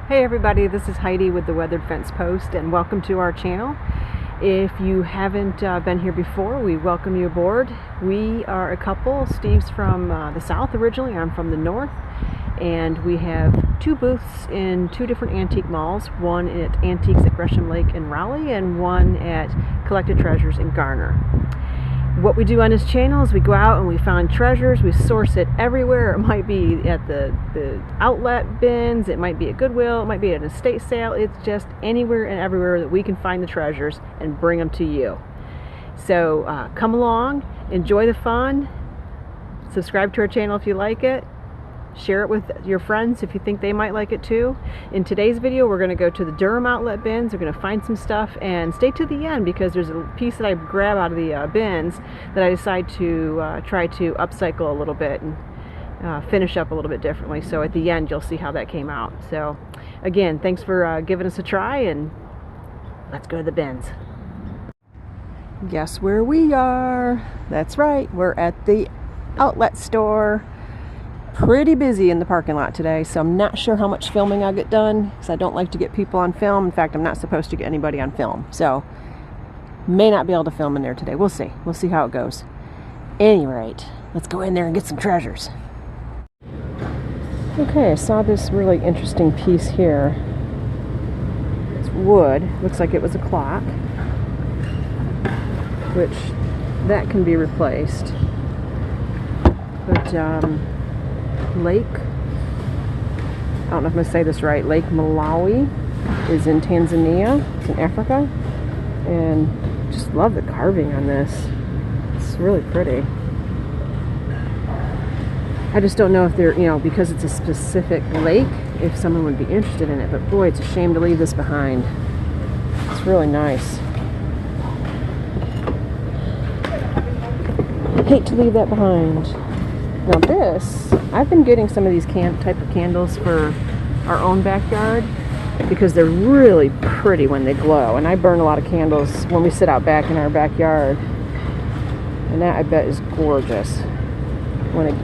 Hey everybody, this is Heidi with the Weathered Fence Post, and welcome to our channel. If you haven't been here before, we welcome you aboard. We are a couple. Steve's from the south originally, I'm from the north, and we have two booths in two different antique malls, one at Antiques at Gresham Lake in Raleigh and one at Collected Treasures in Garner. What we do on this channel is we go out and we find treasures, we source it everywhere. It might be at the outlet bins, it might be at Goodwill, it might be at an estate sale. It's just anywhere and everywhere that we can find the treasures and bring them to you. So come along, enjoy the fun, subscribe to our channel if you like it, share it with your friends if you think they might like it too. In today's video, we're going to go to the Durham outlet bins. We're going to find some stuff, and stay to the end because there's a piece that I grab out of the bins that I decide to try to upcycle a little bit and finish up a little bit differently. So at the end, you'll see how that came out. So again, thanks for giving us a try, and let's go to the bins. Guess where we are? That's right, we're at the outlet store. Pretty busy in the parking lot today, so I'm not sure how much filming I'll get done because I don't like to get people on film. In fact, I'm not supposed to get anybody on film, so may not be able to film in there today. We'll see how it goes. Any rate, let's go in there and get some treasures. Okay, I saw this really interesting piece here. It's wood, looks like it was a clock, which that can be replaced, but Lake, I don't know if I'm going to say this right, Lake Malawi is in Tanzania. It's in Africa, and just love the carving on this. It's really pretty. I just don't know if they're, because it's a specific lake, if someone would be interested in it, but boy, it's a shame to leave this behind. It's really nice. Hate to leave that behind. Now this, I've been getting some of these type of candles for our own backyard because they're really pretty when they glow, and I burn a lot of candles when we sit out back in our backyard, and that I bet is gorgeous when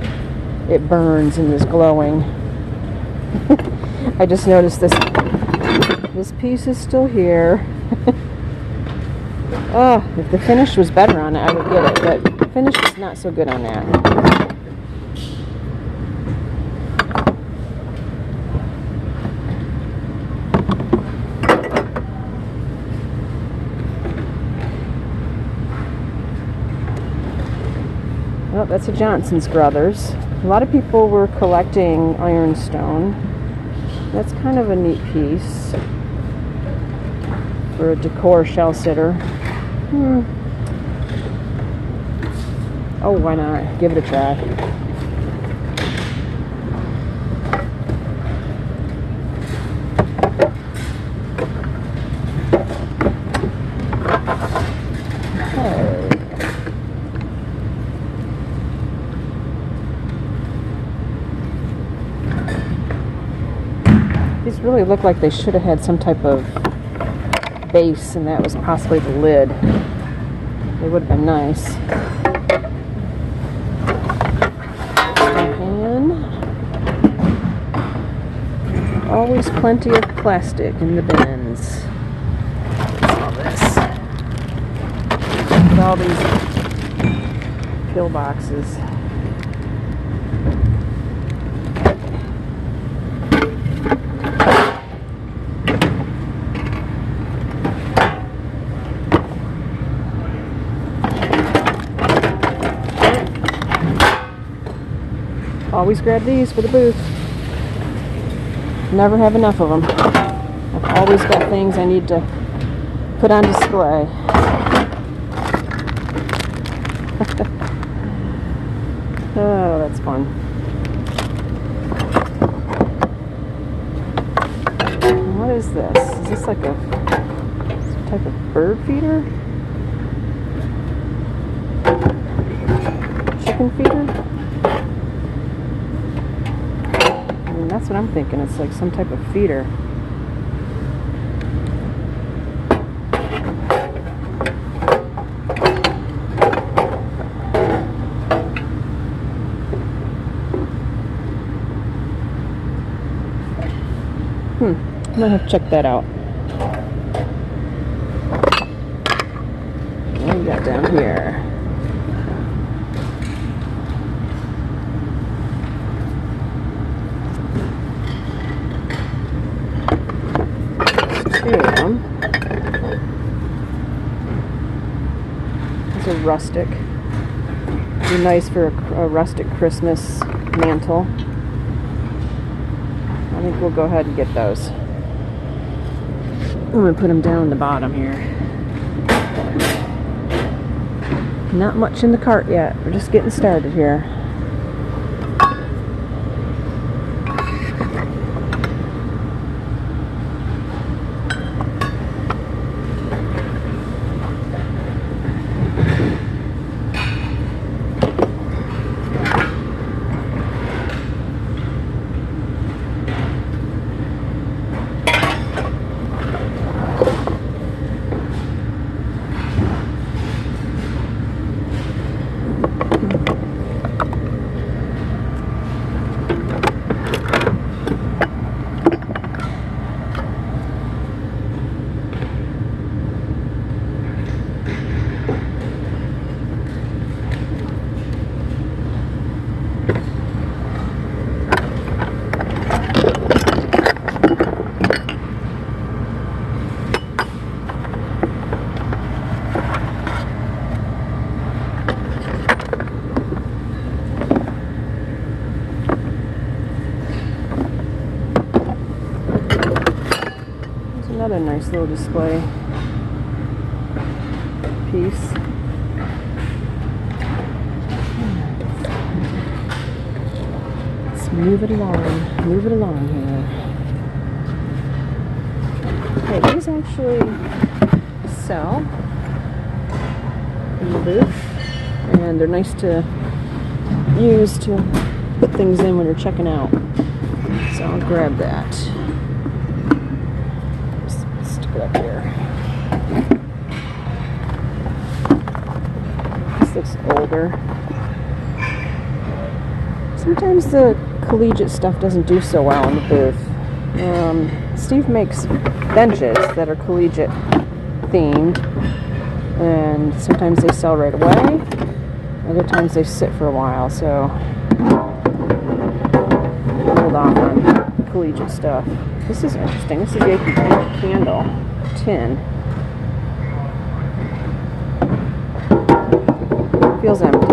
it burns and is glowing. I just noticed this piece is still here. Oh, if the finish was better on it, I would get it, but the finish is not so good on that. Well, that's a Johnson's Brothers. A lot of people were collecting ironstone. That's kind of a neat piece for a decor shell sitter. Oh, why not? Give it a try. These really look like they should have had some type of base, and that was possibly the lid. They would have been nice. And always plenty of plastic in the bins. What's all this? Look at all these pill boxes. Always grab these for the booth. Never have enough of them. I've always got things I need to put on display. Oh, that's fun. What is this? Is this like some type of bird feeder? Chicken feeder? That's what I'm thinking. It's like some type of feeder. I'm gonna have to check that out. What do we got down here? Two of them. It's a rustic. Be nice for a rustic Christmas mantle. I think we'll go ahead and get those. I'm going to put them down the bottom here. Not much in the cart yet. We're just getting started here. Another nice little display piece. Let's move it along here. Okay, these actually sell in the booth, and they're nice to use to put things in when you're checking out. So I'll grab that. Stick it up here. This looks older. Sometimes the collegiate stuff doesn't do so well in the booth. Steve makes benches that are collegiate themed, and sometimes they sell right away, other times they sit for a while, so hold off on collegiate stuff. This is interesting. This is a candle tin. Feels empty.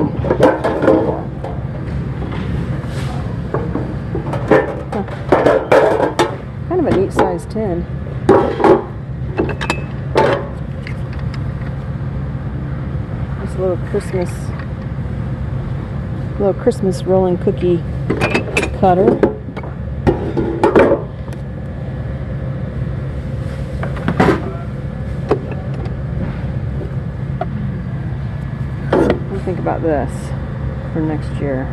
Kind of a neat sized tin. This little Christmas rolling cookie cutter. What do you think about this for next year?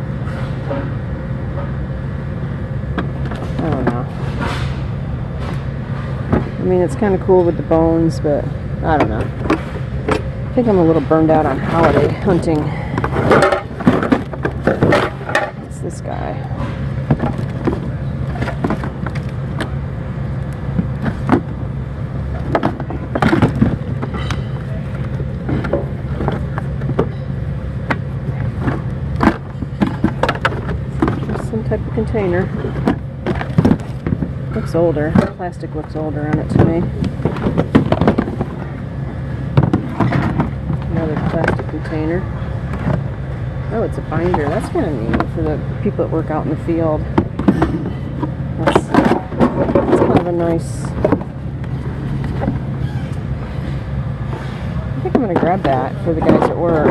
I don't know. I mean, it's kind of cool with the bones, but I don't know. I think I'm a little burned out on holiday hunting. It's this guy. Just some type of container. Looks older. The plastic looks older on it to me. Another plastic container. Oh, it's a binder. That's kind of neat for the people that work out in the field. That's kind of a nice... I think I'm going to grab that for the guys at work.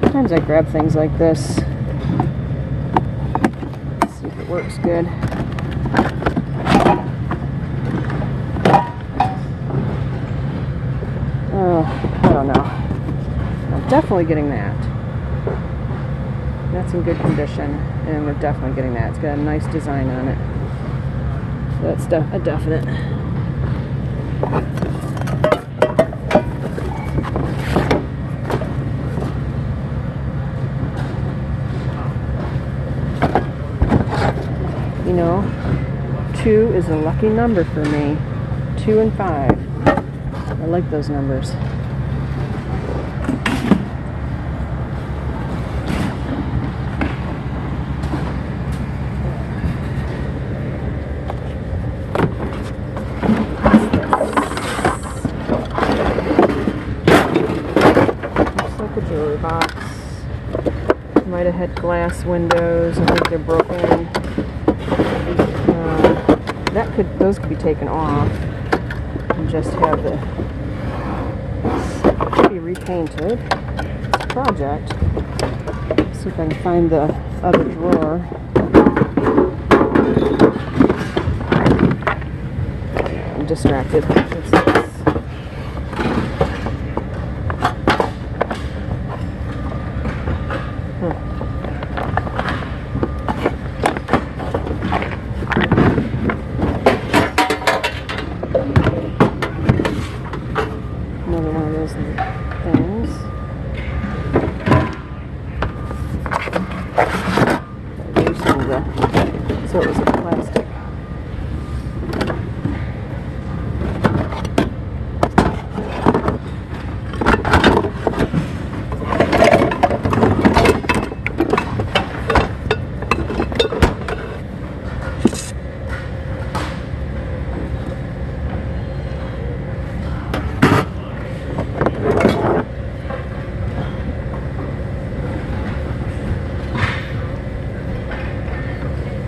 Sometimes I grab things like this. Let's see if it works good. I don't know. I'm definitely getting that. That's in good condition, and we're definitely getting that. It's got a nice design on it. So that's a definite. You know, 2 is a lucky number for me. 2 and 5. I like those numbers. Looks like a jewelry box. Might have had glass windows. I think they're broken. Those could be taken off and just have the be repainted. It's a project. See if I can find the other drawer. I'm distracted. Another one of those things. So it was a plastic.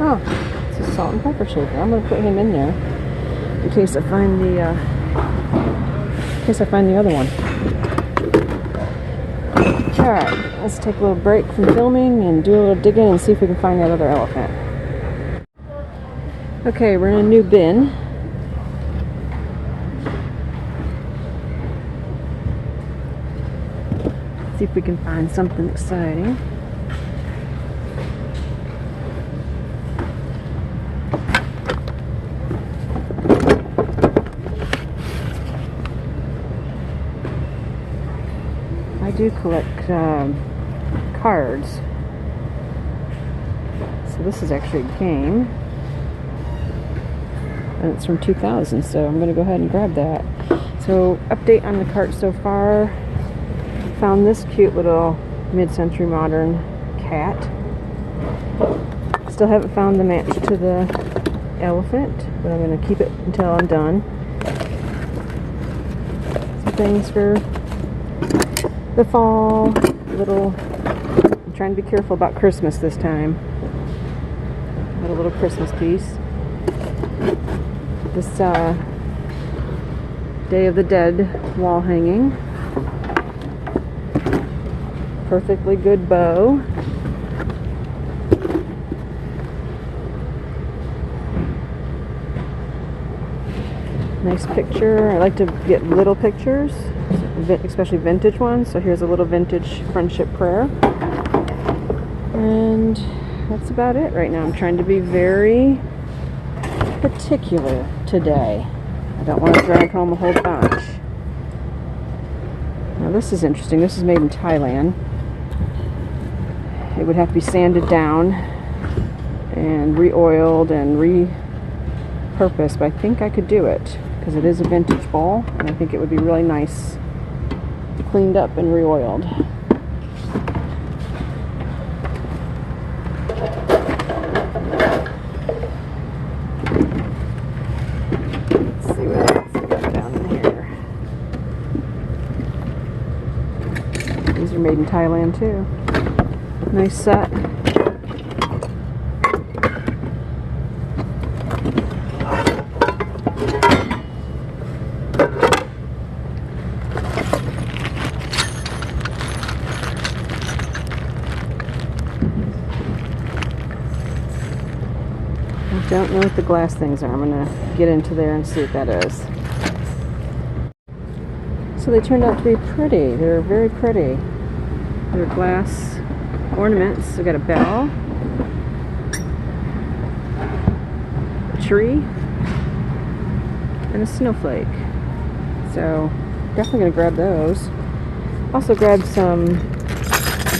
Oh, it's a salt and pepper shaker. I'm going to put him in there in case I find the other one. All right, let's take a little break from filming and do a little digging and see if we can find that other elephant. Okay, we're in a new bin. See if we can find something exciting. I do collect cards. So this is actually a game. And it's from 2000, so I'm going to go ahead and grab that. So, update on the cart so far. Found this cute little mid-century modern cat. Still haven't found the match to the elephant, but I'm going to keep it until I'm done. Some things for the fall. I'm trying to be careful about Christmas this time. Got a little Christmas piece. This Day of the Dead wall hanging. Perfectly good bow. Nice picture. I like to get little pictures, especially vintage ones. So here's a little vintage friendship prayer. And that's about it right now. I'm trying to be very particular today. I don't want to drag home a whole bunch. Now this is interesting. This is made in Thailand. It would have to be sanded down and re-oiled and repurposed, but I think I could do it because it is a vintage bowl, and I think it would be really nice cleaned up and re-oiled. Let's see what else we got down in here. These are made in Thailand too. Nice set. I don't know what the glass things are. I'm going to get into there and see what that is. So they turned out to be pretty. They're very pretty. They're glass ornaments. We got a bell, a tree, and a snowflake. So definitely going to grab those. Also grabbed some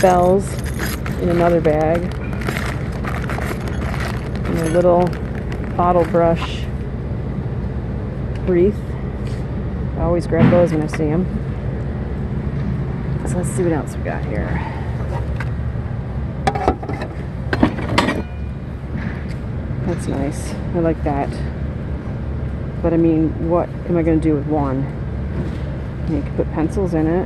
bells in another bag. And a little bottle brush wreath. I always grab those when I see them. So let's see what else we got here. That's nice. I like that. But I mean, what am I going to do with one? You can put pencils in it.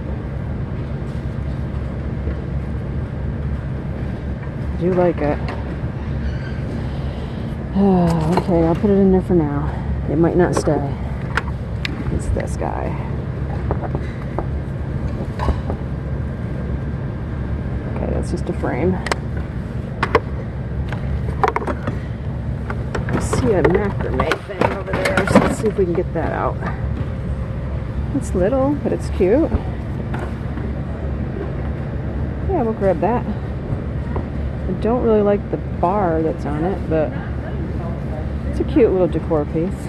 I do like it. Okay, I'll put it in there for now. It might not stay. It's this guy. Okay, that's just a frame. I see a macrame thing over there, so let's see if we can get that out. It's little, but it's cute. Yeah, we'll grab that. I don't really like the bar that's on it, but it's a cute little decor piece.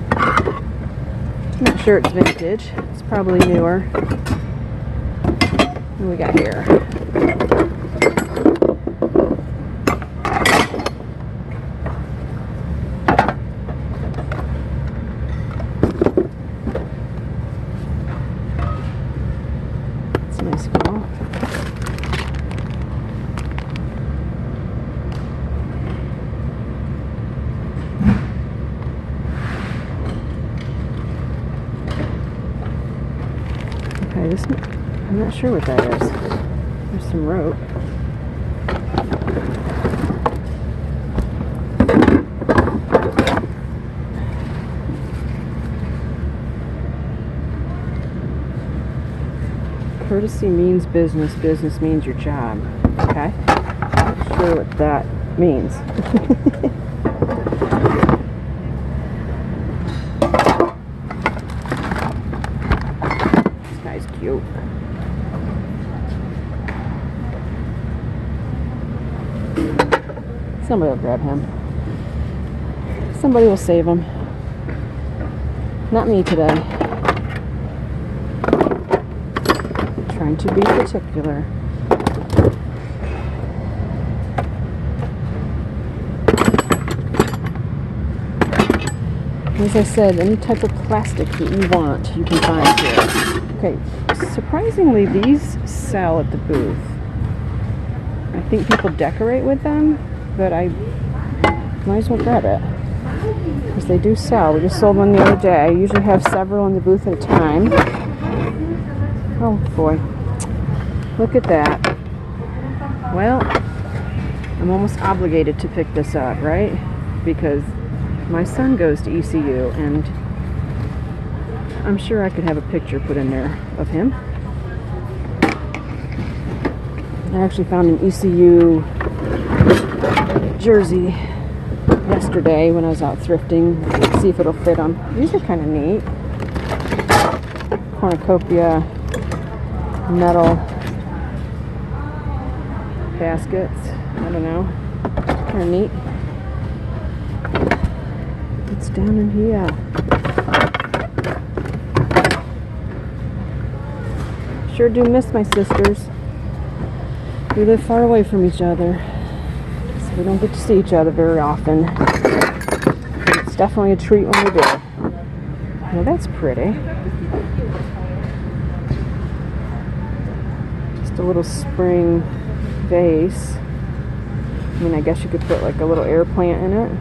I'm not sure it's vintage. It's probably newer. What do we got here? It's a nice girl. Okay, this, I'm not sure what that is. There's some rope. Courtesy means business, business means your job. Okay? Not sure what that means. This guy's cute. Somebody will grab him. Somebody will save him. Not me today. Trying to be particular. As I said, any type of plastic that you want, you can find here. Okay, surprisingly, these sell at the booth. I think people decorate with them, but I might as well grab it. Because they do sell. We just sold one the other day. I usually have several in the booth at a time. Oh boy. Look at that. Well, I'm almost obligated to pick this up, right? Because my son goes to ECU and I'm sure I could have a picture put in there of him. I actually found an ECU jersey yesterday when I was out thrifting. See if it'll fit him. These are kind of neat. Cornucopia metal baskets. I don't know. Kind of neat. It's down in here. Sure do miss my sisters. We live far away from each other, so we don't get to see each other very often. It's definitely a treat when we do. Well, that's pretty. Just a little spring vase. I mean, I guess you could put like a little air plant in it.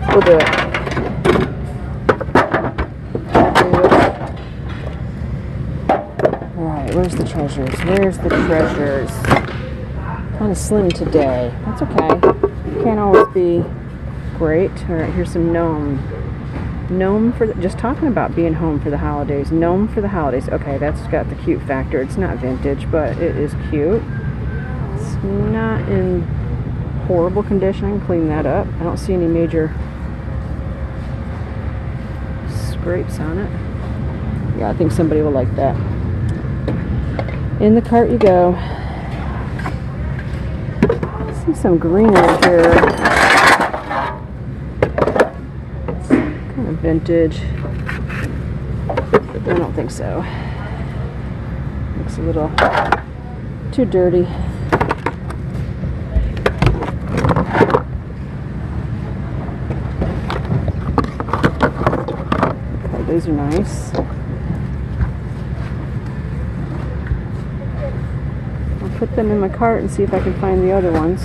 We'll do it. Alright, where's the treasures? Where's the treasures? Kind of slim today. That's okay. Can't always be great. Alright, here's some gnome. Gnome for just talking about being home for the holidays. Gnome for the holidays. Okay, that's got the cute factor. It's not vintage, but it is cute. It's not in horrible condition. I can clean that up. I don't see any major scrapes on it. Yeah, I think somebody will like that. In the cart you go. I see some greenery here. It's kind of vintage. I don't think so. Looks a little too dirty. Those are nice. I'll put them in my cart and see if I can find the other ones.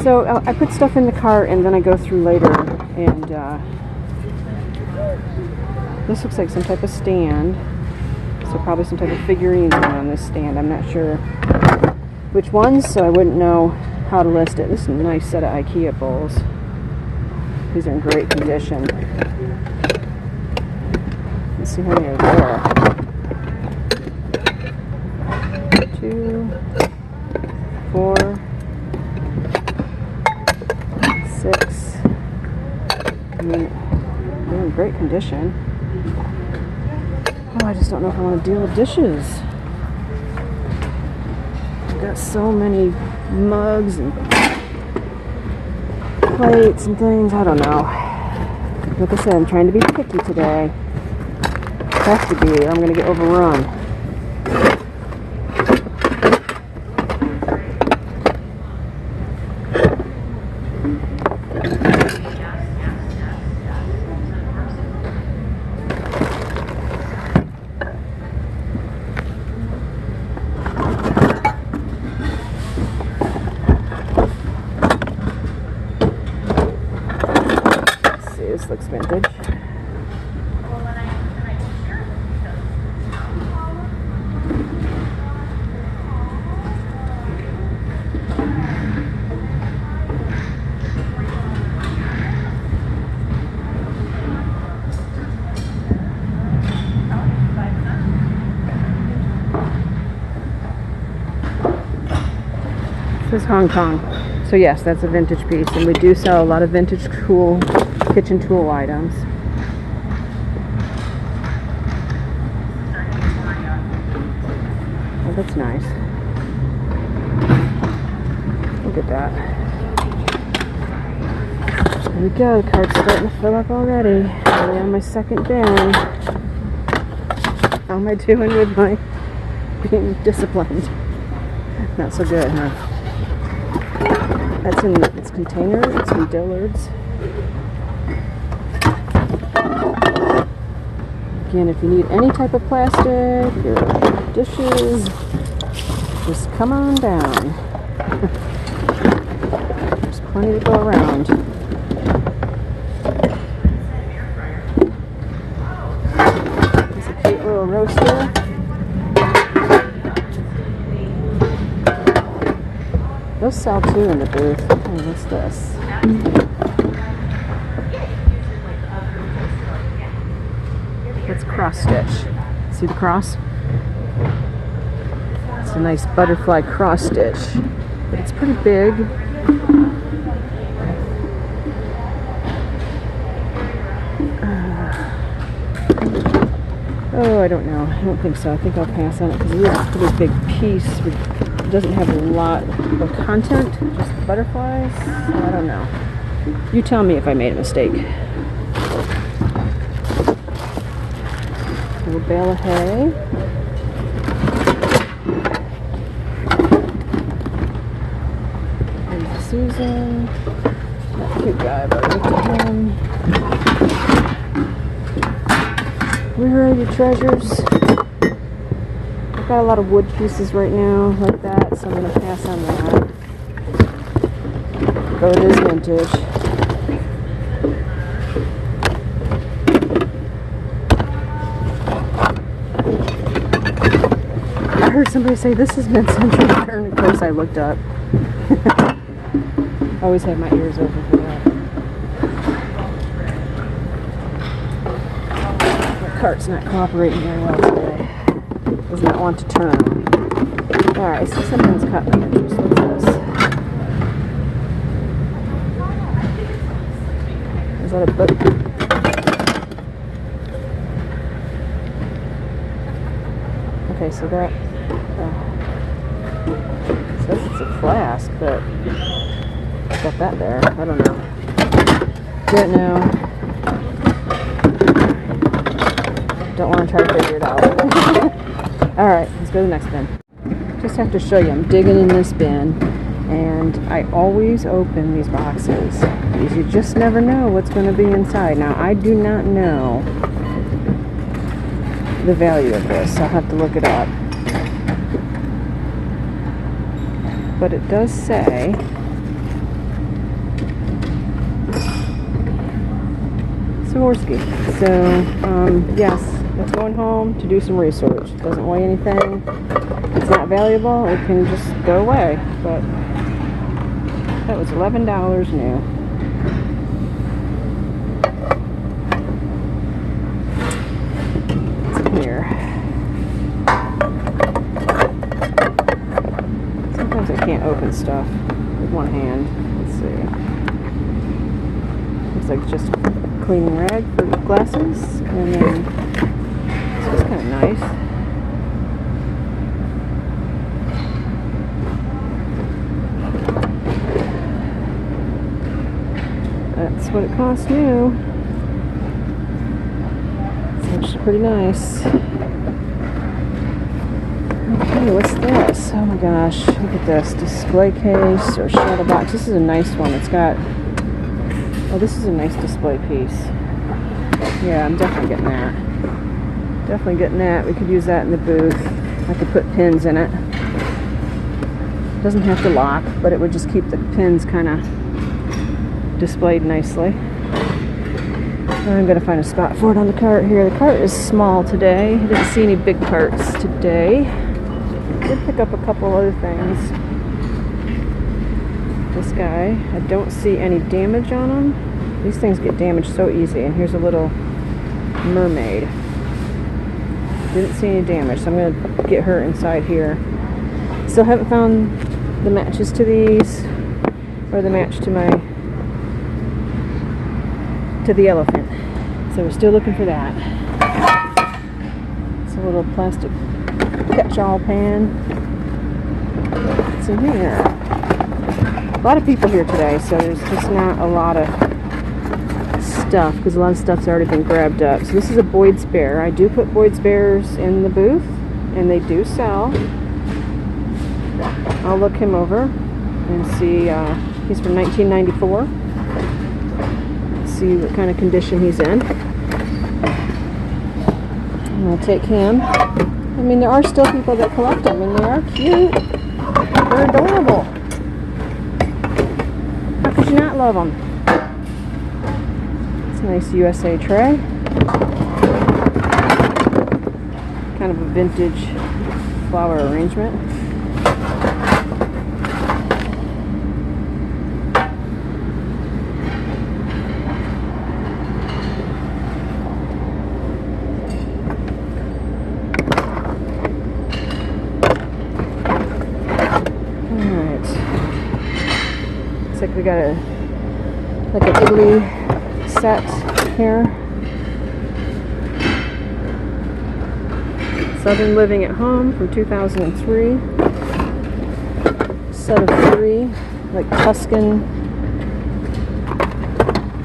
So I put stuff in the cart and then I go through later, and this looks like some type of stand. So probably some type of figurines on this stand. I'm not sure which ones, so I wouldn't know how to list it. This is a nice set of IKEA bowls. These are in great condition. Let's see how many are there. 2, 4, 6. I mean, they're in great condition. Oh, I just don't know if I want to deal with dishes. I've got so many mugs and plates and things. I don't know. Like I said, I'm trying to be picky today. Have to be, or I'm going to get overrun. This looks vintage. This is Hong Kong. So yes, that's a vintage piece, and we do sell a lot of vintage cool kitchen tool items. Oh, that's nice. Look at that. There we go, the cart's starting to fill up already. I'm on my second bin. How am I doing with my being disciplined? Not so good, huh? That's in its container. It's from Dillard's. Again, if you need any type of plastic or dishes, just come on down. There's plenty to go around. There's a cute little roaster. Those sell too in the booth. Oh, what's this? It's cross stitch. See the cross? It's a nice butterfly cross stitch, but it's pretty big. Oh, I don't know. I don't think so. I think I'll pass on it because it is a pretty big piece. It doesn't have a lot of content, just the butterflies. So I don't know. You tell me if I made a mistake. A little bale of hay. There's Susan. That cute guy, but look at him. Where are your treasures? I've got a lot of wood pieces right now, like that, so I'm going to pass on that. Though it is vintage. I heard somebody say this is mid-century modern. Of course, I looked up. I always have my ears open for that. My cart's not cooperating very well today. Does not want to turn. Alright, so something's cut me edges. What's this? Is that a book? Okay, so that says it's a flask, but it's got that there. I don't know. Don't know. Don't want to try to figure it out. Alright, let's go to the next bin. Just have to show you, I'm digging in this bin. And I always open these boxes because you just never know what's going to be inside. Now, I do not know the value of this. I'll have to look it up. But it does say Swarovski. So, yes, it's going home to do some research. It doesn't weigh anything. It's not valuable. It can just go away. But that was $11 new. What's here? Sometimes I can't open stuff with one hand. Let's see. Looks like just a cleaning rag for glasses. And then this is kind of nice. That's what it costs new. It's actually pretty nice. Okay, what's this? Oh my gosh, look at this. Display case or shadow box. This is a nice one. It's got... Oh, this is a nice display piece. Yeah, I'm definitely getting that. Definitely getting that. We could use that in the booth. I could put pins in it. Doesn't have to lock, but it would just keep the pins kind of displayed nicely. I'm going to find a spot for it on the cart here. The cart is small today. I didn't see any big carts today. Did pick up a couple other things. This guy, I don't see any damage on him. These things get damaged so easy. And here's a little mermaid. Didn't see any damage, so I'm going to get her inside here. Still haven't found the matches to these, or the match to the elephant. So we're still looking for that. It's a little plastic catch-all pan. What's in here? A lot of people here today, so there's just not a lot of stuff because a lot of stuff's already been grabbed up. So this is a Boyd's Bear. I do put Boyd's Bears in the booth, and they do sell. I'll look him over and see. He's from 1994. See what kind of condition he's in. And I'll take him. I mean, there are still people that collect them, and they are cute. They're adorable. How could you not love them? It's a nice USA tray. Kind of a vintage flower arrangement. Looks like we got an Italy set here. Southern Living at Home from 2003. Set of 3, like Tuscan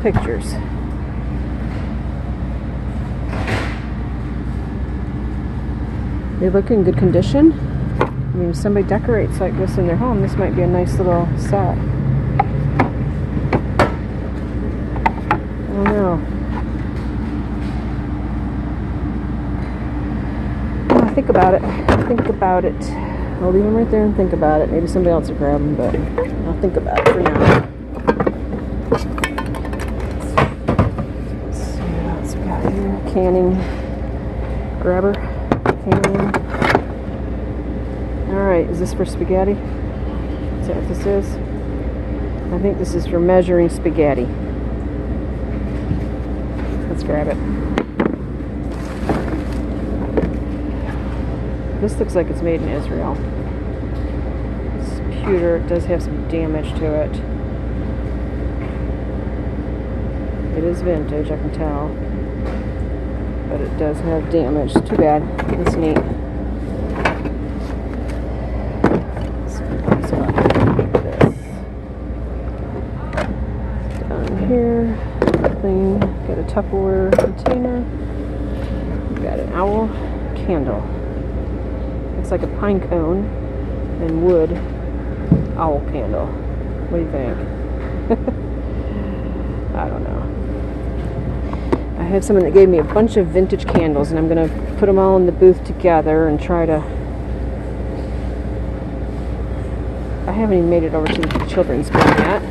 pictures. They look in good condition. I mean, if somebody decorates like this in their home, this might be a nice little set. I don't know. Well, think about it. Think about it. I'll leave them right there and think about it. Maybe somebody else will grab them, but I'll think about it for now. Let's see what else we got here. Canning grabber. Canning. Alright, is this for spaghetti? Is that what this is? I think this is for measuring spaghetti. Let's grab it. This looks like it's made in Israel. This pewter, it does have some damage to it. It is vintage, I can tell. But it does have damage. Too bad. It's neat. Down here, thing. Got a Tupperware container. Got an owl candle. It's like a pine cone and wood. owl candle. What do you think? I don't know. I had someone that gave me a bunch of vintage candles, and I'm going to put them all in the booth together and try to... I haven't even made it over to the children's bin yet.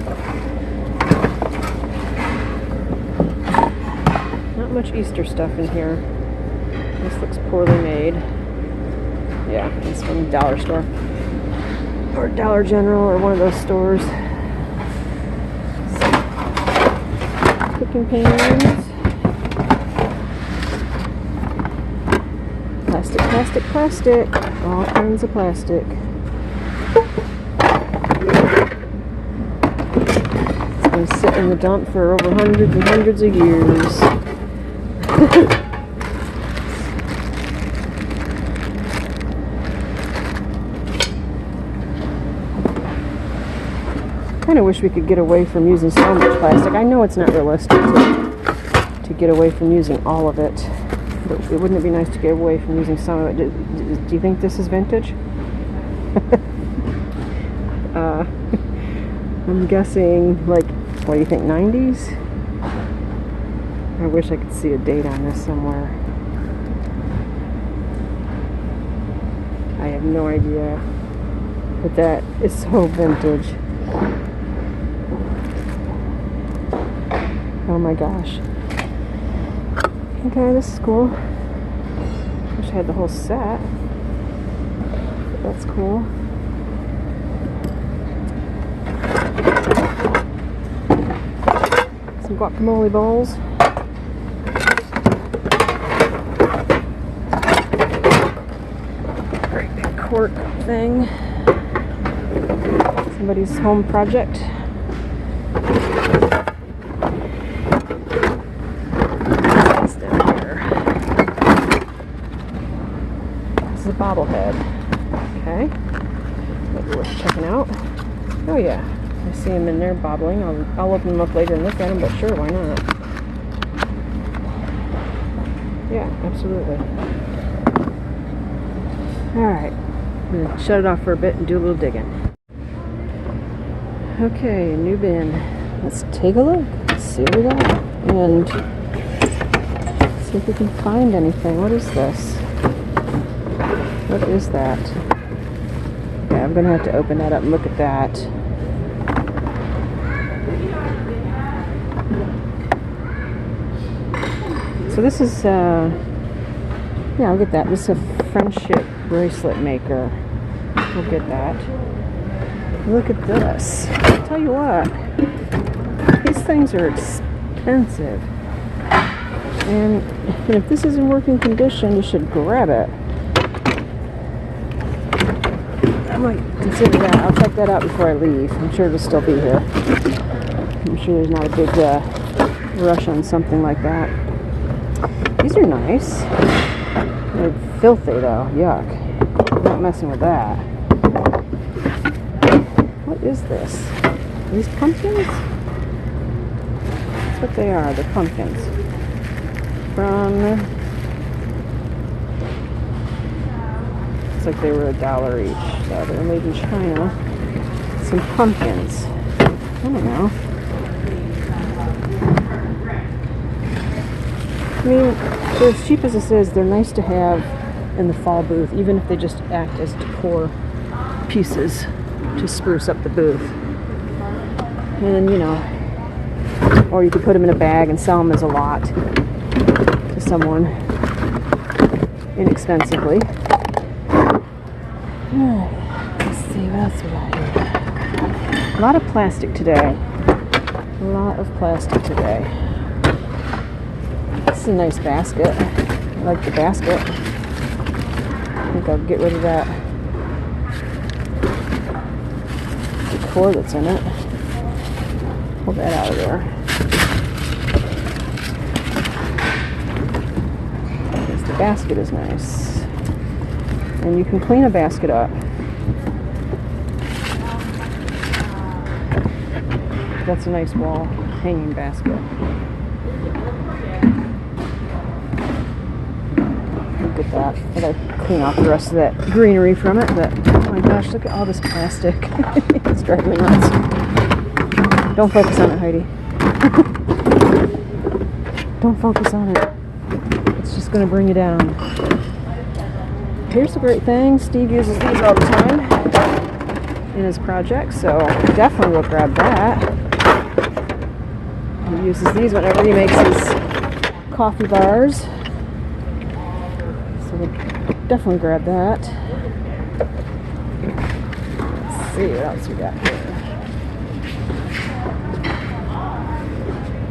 Not much Easter stuff in here. This looks poorly made. Yeah, it's from the dollar store. Or Dollar General, or one of those stores. Cooking pans. Plastic, plastic, plastic. All kinds of plastic. It's going to sit in the dump for over hundreds and hundreds of years. I kind of wish we could get away from using so much plastic. I know it's not realistic to get away from using all of it. But wouldn't it be nice to get away from using some of it? Do you think this is vintage? I'm guessing, like, what do you think, 90s? I wish I could see a date on this somewhere. I have no idea. But that is so vintage. Oh my gosh. Okay, this is cool. Wish I had the whole set. But that's cool. Some guacamole bowls. Great big cork thing. Somebody's home project. Bobblehead. Okay. Maybe worth checking out. Oh yeah. I see them in there bobbling. I'll open them up later and look at them, but sure, why not? Yeah, absolutely. Alright. I'm going to shut it off for a bit and do a little digging. Okay, new bin. Let's take a look. Let's see what we got. And see if we can find anything. What is this? What is that? Yeah, I'm going to have to open that up and look at that. So this is, yeah, I'll get that. This is a friendship bracelet maker. We'll get that. Look at this. I'll tell you what. These things are expensive. And if this is in working condition, you should grab it. I might consider that. I'll check that out before I leave. I'm sure it'll still be here. I'm sure there's not a big rush on something like that. These are nice. They're filthy though. Yuck. I'm not messing with that. What is this? Are these pumpkins? That's what they are. They're pumpkins. From... like they were $1 each. So they're made in China. Some pumpkins. I don't know. I mean, for as cheap as this is, they're nice to have in the fall booth, even if they just act as decor pieces to spruce up the booth. And, you know, or you could put them in a bag and sell them as a lot to someone inexpensively. Let's see what else we got here. A lot of plastic today. A lot of plastic today. This is a nice basket. I like the basket. I think I'll get rid of that decor that's in it. Pull that out of there. Because the basket is nice. And you can clean a basket up. That's a nice wall hanging basket. look at that. I gotta clean off the rest of that greenery from it, but oh my gosh, look at all this plastic. It's driving me nuts. Don't focus on it, Heidi. Don't focus on it. It's just gonna bring you down. Here's the great thing, Steve uses these all the time in his projects, so definitely will grab that. He uses these whenever he makes his coffee bars, so we'll definitely grab that. Let's see what else we got here.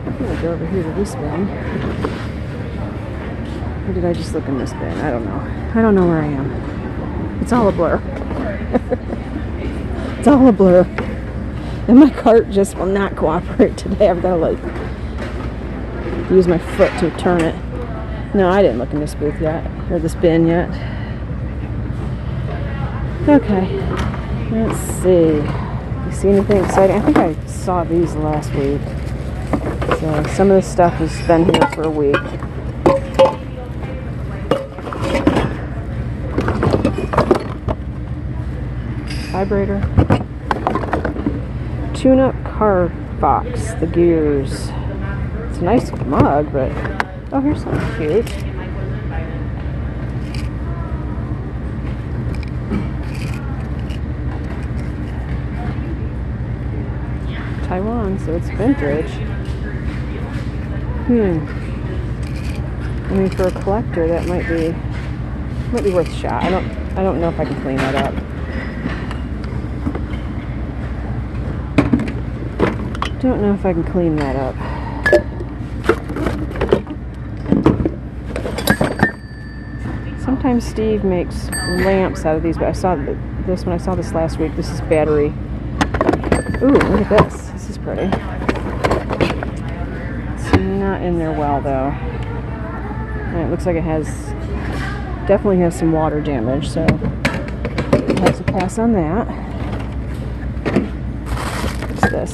I'm gonna go over here to this bin. Or did I just look in this bin? I don't know. I don't know where I am. It's all a blur. It's all a blur. And my cart just will not cooperate today. I've got to like use my foot to turn it. No, I didn't look in this booth yet, or this bin yet. Okay, let's see. You see anything exciting? I think I saw these last week. So some of this stuff has been here for a week. Vibrator. Tune-up car box, the gears. It's a nice mug, but oh, here's something cute. Taiwan, so it's vintage. I mean, for a collector, that might be worth a shot. I don't know if I can clean that up. Don't know if I can clean that up. Sometimes Steve makes lamps out of these, but I saw this when I saw this last week. This is battery. Ooh, look at this. This is pretty. It's not in there well though. And it looks like it definitely has some water damage, so we'll have to pass on that. What's this?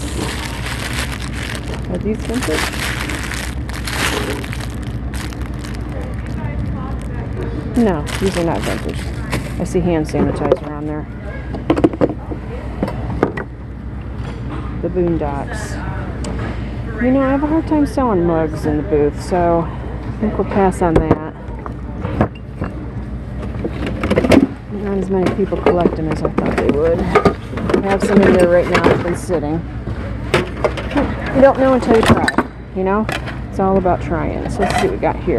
Are these vintage? No, these are not vintage. I see hand sanitizer on there. The Boondocks. You know, I have a hard time selling mugs in the booth, so I think we'll pass on that. Not as many people collect them as I thought they would. I have some in there right now that's been sitting. You don't know until you try, you know? It's all about trying. So let's see what we got here.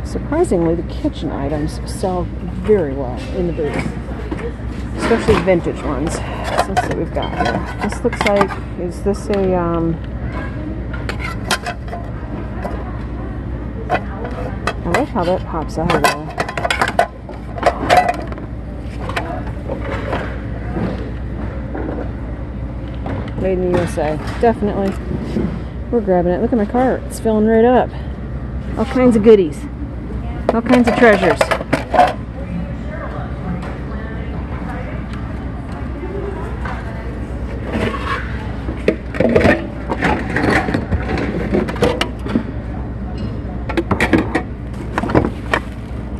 Surprisingly, the kitchen items sell very well in the booth, especially vintage ones. So let's see what we've got here. This looks like, is this a, I like how that pops out of there. Made in the USA. Definitely. We're grabbing it. Look at my cart. It's filling right up. All kinds of goodies. All kinds of treasures.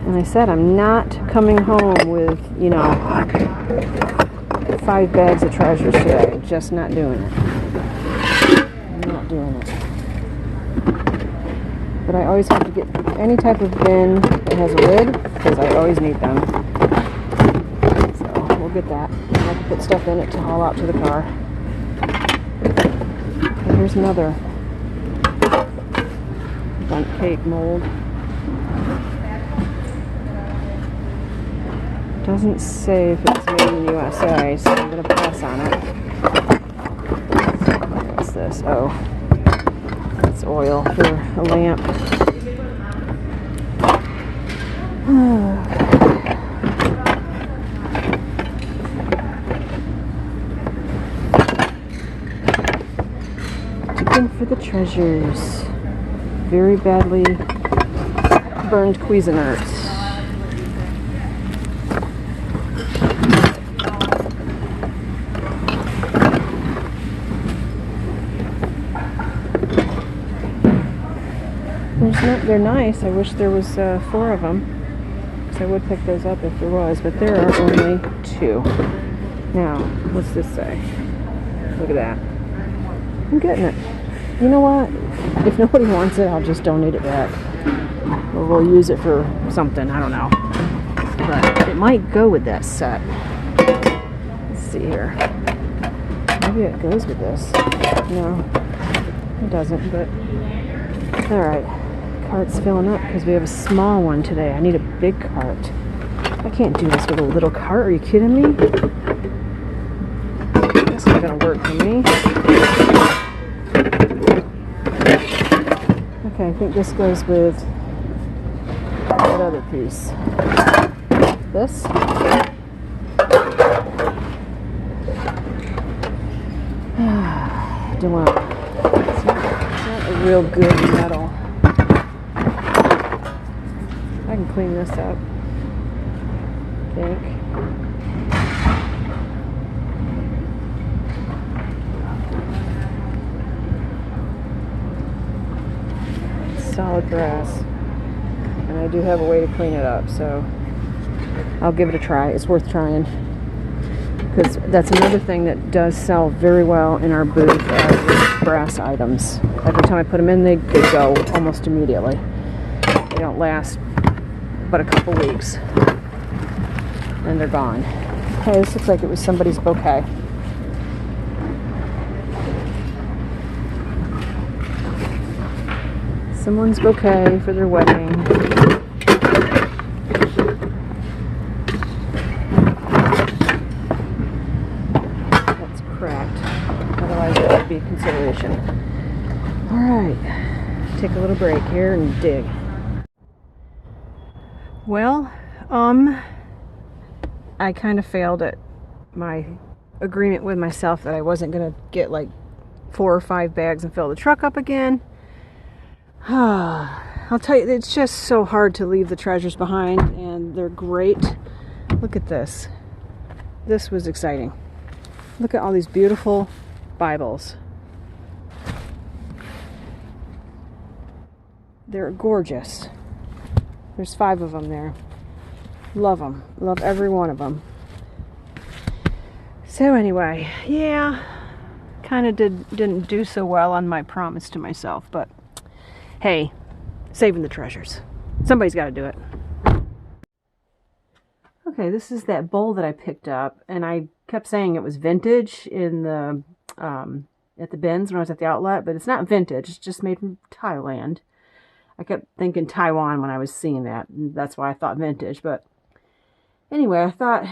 And I said I'm not coming home with, you know, 5 bags of treasures today. Just not doing it. I'm not doing it. But I always have to get any type of bin that has a lid, because I always need them. So we'll get that. I have to put stuff in it to haul out to the car. And here's another bundt cake mold. Doesn't say if it's made in the USA, so I'm going to pass on it. What's this? Oh, it's oil for a lamp. Digging for the treasures. Very badly burned Cuisinarts. There's they're nice. I wish there was 4 of them, because I would pick those up if there was, but there are only 2. Now, what's this say? Look at that. I'm getting it. You know what? If nobody wants it, I'll just donate it back. Or we'll use it for something. I don't know. But it might go with that set. Let's see here. Maybe it goes with this. No, it doesn't, but alright. Cart's filling up because we have a small one today. I need a big cart. I can't do this with a little cart. Are you kidding me? That's not going to work for me. Okay, I think this goes with that other piece. This. Don't want. It's not a real good metal. I can clean this up. I think. Solid brass, and I do have a way to clean it up, so I'll give it a try. It's worth trying, because that's another thing that does sell very well in our booth, brass items. Every time I put them in, they go almost immediately. They don't last but a couple weeks, and they're gone. Okay, this looks like it was somebody's bouquet. Someone's bouquet for their wedding. That's cracked. Otherwise, that would be a consideration. Alright. Take a little break here and dig. Well, I kind of failed at my agreement with myself that I wasn't going to get like 4 or 5 bags and fill the truck up again. I'll tell you, it's just so hard to leave the treasures behind, and they're great. Look at this. This was exciting. Look at all these beautiful Bibles. They're gorgeous. There's 5 of them there. Love them. Love every one of them. So anyway, yeah, kind of didn't do so well on my promise to myself, but hey, saving the treasures. Somebody's got to do it. Okay, this is that bowl that I picked up, and I kept saying it was vintage in the at the bins when I was at the outlet, but it's not vintage. It's just made from Thailand. I kept thinking Taiwan when I was seeing that, and that's why I thought vintage. But anyway, I thought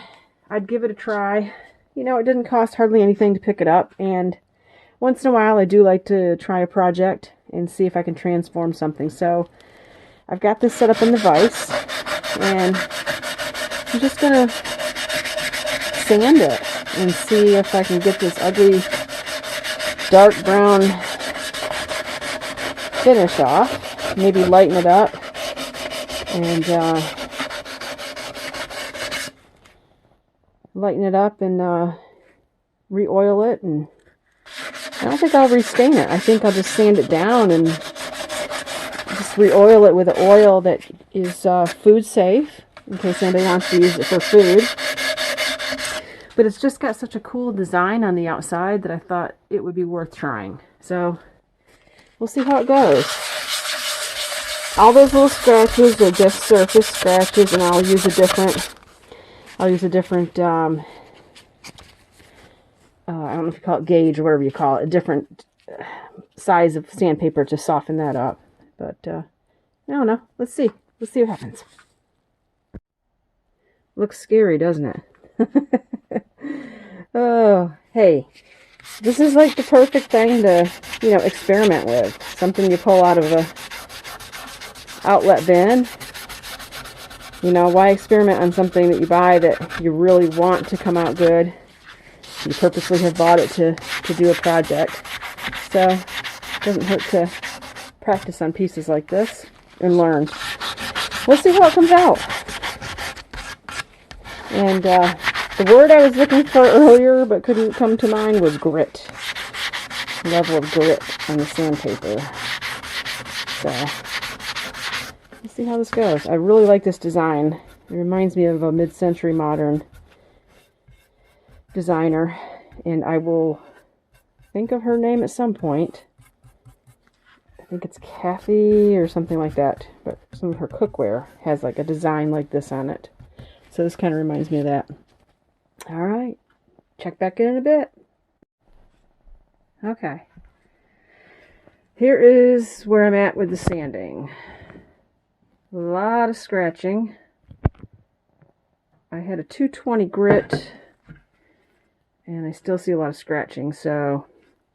I'd give it a try. You know, it didn't cost hardly anything to pick it up, and once in a while I do like to try a project and see if I can transform something. So I've got this set up in the vise, and I'm just gonna sand it and see if I can get this ugly dark brown finish off. Maybe lighten it up and re-oil it, and I don't think I'll restain it. I think I'll just sand it down and just re-oil it with an oil that is food safe, in case anybody wants to use it for food. But it's just got such a cool design on the outside that I thought it would be worth trying. So we'll see how it goes. All those little scratches are just surface scratches, and I'll use a different I don't know if you call it gauge or whatever you call it, a different size of sandpaper to soften that up. But I don't know. Let's see. Let's see what happens. Looks scary, doesn't it? Oh, hey. This is like the perfect thing to, experiment with. Something you pull out of a outlet bin. Why experiment on something that you buy that you really want to come out good? You purposely have bought it to do a project. So it doesn't hurt to practice on pieces like this and learn. We'll see how it comes out. And the word I was looking for earlier but couldn't come to mind was grit. Level of grit on the sandpaper. So let's see how this goes. I really like this design. It reminds me of a mid-century modern designer, and I will think of her name at some point. I think it's Kathy or something like that, but some of her cookware has like a design like this on it. So this kind of reminds me of that. All right, check back in a bit. Okay, here is where I'm at with the sanding. A lot of scratching. I had a 220 grit, and I still see a lot of scratching, so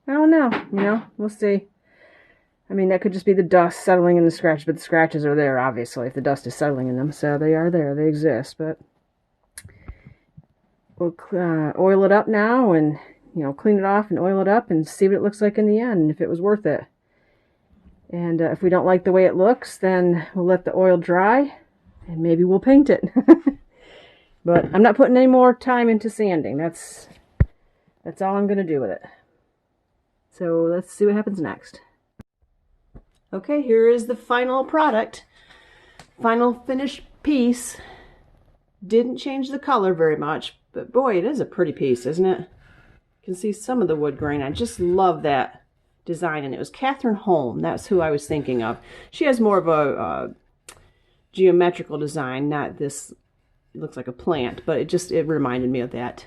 I don't know, we'll see. I mean, that could just be the dust settling in the scratch, but the scratches are there, obviously, if the dust is settling in them, so they are there, they exist, but we'll oil it up now and, clean it off and oil it up and see what it looks like in the end, if it was worth it. And if we don't like the way it looks, then we'll let the oil dry, and maybe we'll paint it. But I'm not putting any more time into sanding. That's all I'm going to do with it. So let's see what happens next. Okay, here is the final product. Final finished piece. Didn't change the color very much, but boy, it is a pretty piece, isn't it? You can see some of the wood grain. I just love that design, and it was Catherine Holm. That's who I was thinking of. She has more of a geometrical design, not this. It looks like a plant, but it reminded me of that.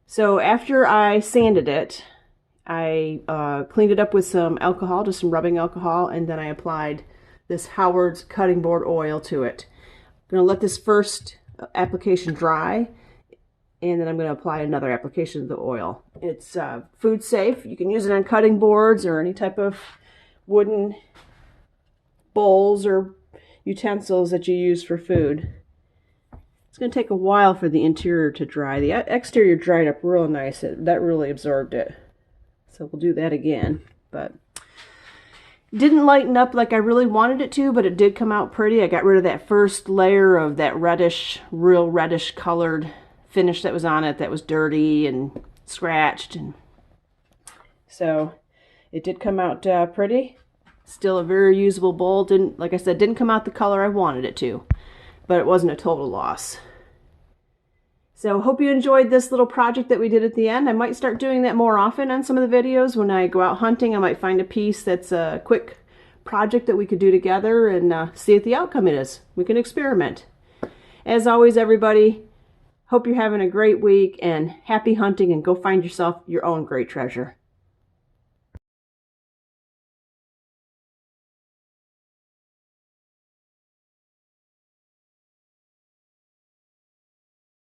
So after I sanded it, I cleaned it up with some alcohol, just some rubbing alcohol, and then I applied this Howard's cutting board oil to it. I'm going to let this first application dry, and then I'm going to apply another application of the oil. It's food safe. You can use it on cutting boards or any type of wooden bowls or utensils that you use for food. It's going to take a while for the interior to dry. The exterior dried up real nice. That really absorbed it. So we'll do that again, but it didn't lighten up like I really wanted it to, but it did come out pretty. I got rid of that first layer of that reddish, real reddish colored finish that was on it that was dirty and scratched. And so it did come out pretty. Still a very usable bowl. Like I said, didn't come out the color I wanted it to, but it wasn't a total loss. So hope you enjoyed this little project that we did at the end. I might start doing that more often on some of the videos. When I go out hunting, I might find a piece that's a quick project that we could do together and see what the outcome it is. We can experiment. As always, everybody, hope you're having a great week and happy hunting, and go find yourself your own great treasure.